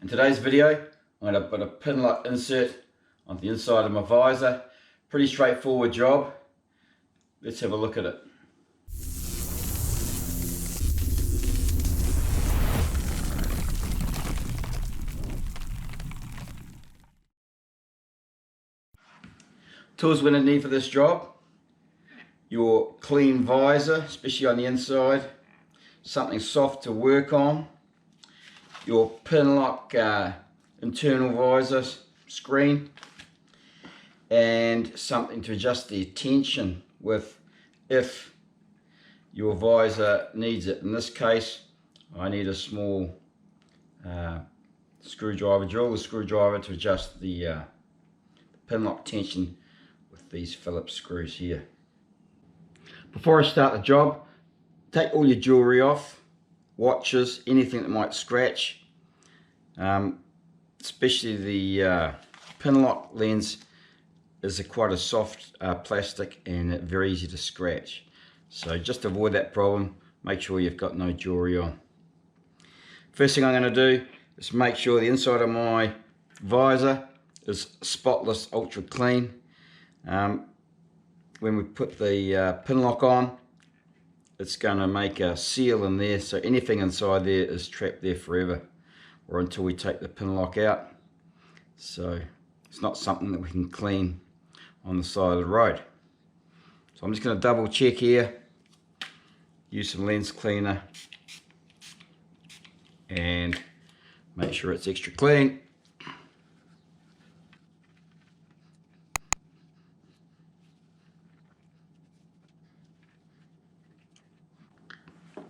In today's video, I'm going to put a Pinlock insert on the inside of my visor. Pretty straightforward job. Let's have a look at it. Tools we're going to need for this job: your clean visor, especially on the inside, something soft to work on, your Pinlock internal visor screen, and something to adjust the tension with if your visor needs it. In this case, I need a small screwdriver, drill the screwdriver to adjust the Pinlock tension with these Phillips screws here. Before I start the job, take all your jewelry off, watches, anything that might scratch. Especially the Pinlock lens is quite a soft plastic and very easy to scratch. So just to avoid that problem, make sure you've got no jewelry on. First thing I'm going to do is make sure the inside of my visor is spotless, ultra clean. When we put the Pinlock on, it's going to make a seal in there, so anything inside there is trapped there forever, or until we take the Pinlock out. So it's not something that we can clean on the side of the road. So I'm just going to double check here, use some lens cleaner and make sure it's extra clean.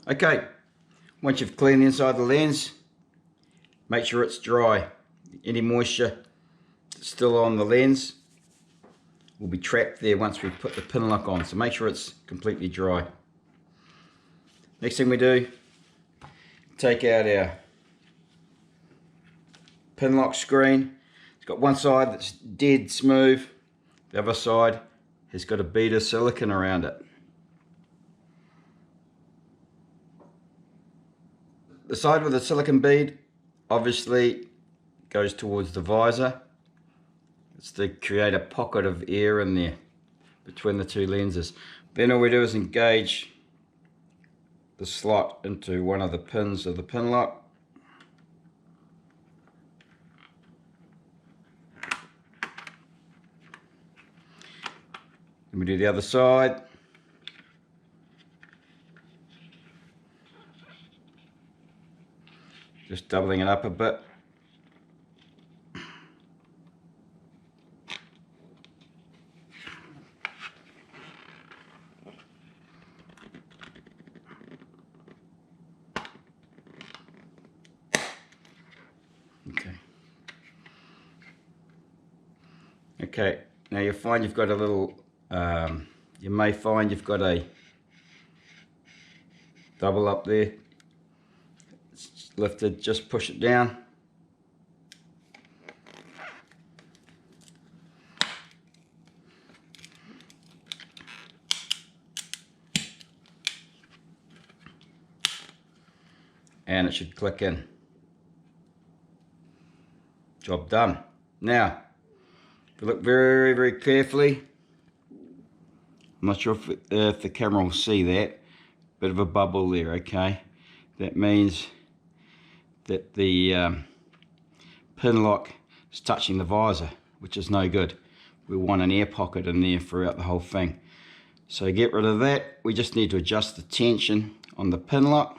Okay, once you've cleaned the inside of the lens, make sure it's dry. Any moisture that's still on the lens will be trapped there once we put the Pinlock on, so make sure it's completely dry. Next thing we do, take out our Pinlock screen. It's got one side that's dead smooth, the other side has got a bead of silicone around it. The side with the silicone bead obviously goes towards the visor. It's to create a pocket of air in there between the two lenses. Then all we do is engage the slot into one of the pins of the Pinlock. Then we do the other side. Just doubling it up a bit. Okay, now you'll find you've got a little, you may find you've got a double up there. It's lifted, just push it down. And it should click in. Job done. Now, if you look very, very carefully, I'm not sure if the camera will see that, bit of a bubble there, okay? That means that the Pinlock is touching the visor, which is no good. We want an air pocket in there throughout the whole thing. So to get rid of that, we just need to adjust the tension on the Pinlock.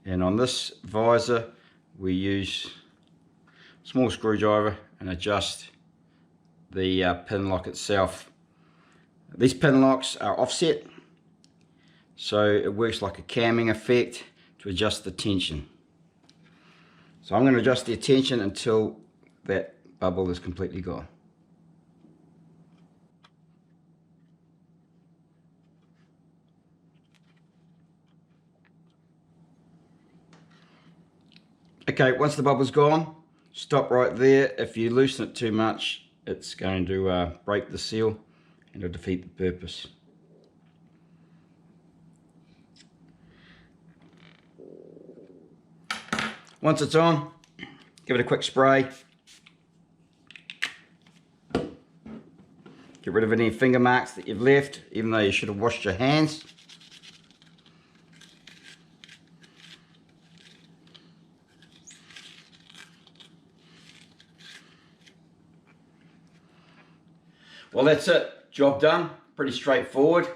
And on this visor, we use a small screwdriver and adjust the Pinlock itself. These Pinlocks are offset, so it works like a camming effect to adjust the tension. So I'm going to adjust the tension until that bubble is completely gone. Okay, once the bubble's gone, stop right there. If you loosen it too much, it's going to break the seal and it'll defeat the purpose. Once it's on, give it a quick spray. Get rid of any finger marks that you've left, even though you should have washed your hands. Well, that's it. Job done. Pretty straightforward.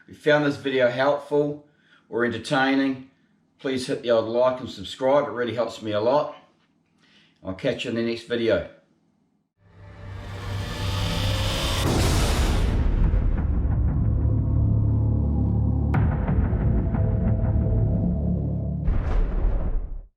If you found this video helpful or entertaining, please hit the old like and subscribe. It really helps me a lot. I'll catch you in the next video.